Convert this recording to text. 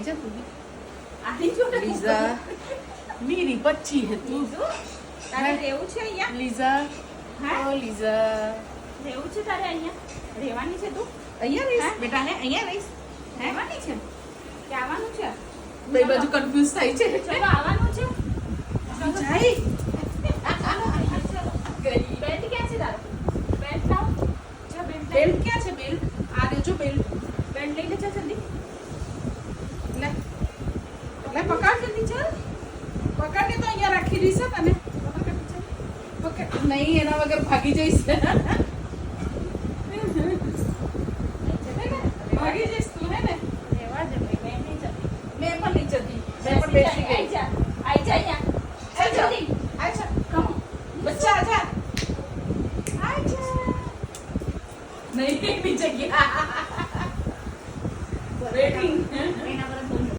आई जा तू भी આની જોડે लीजा मेरी बच्ची है तू તારે રહેવું છે અહીંયા लीजा हाँ? ओ लीजा રહેવું છે તારે અહીંયા રહેવાની છે તું અહીંયા રહીશ हाँ? બેટા હે અહીંયા રહીશ રહેવાની છે કે આવવાનું છે બે બાજુ કન્ફ્યુઝ થાય છે ચલો આવવાનું છે જાય બેલ્ટ ક્યાં છે તારો બેલ્ટ લાવ જા બેલ્ટ બેલ્ટ ક્યાં છે બેલ્ટ આ દેજો બેલ્ટ બેલ્ટ લઈ લે જા જલ્દી લે લે પકડ જલ્દી ચાલ પકડ કે તો અહીંયા રાખી દઈશ તને પકડ નહીં એના વગર ભાગી જઈશ ભાગી જઈશ તું હે ને રહેવા દે ભાઈ મેં નહીં જતી મેં પણ નહીં જતી મેં પણ બેસી ગઈ આઈ જા અહીંયા ચાલ જલ્દી આજા કમ બચ્ચા આજા આજા નહીં એની જગ્યા વેટિંગ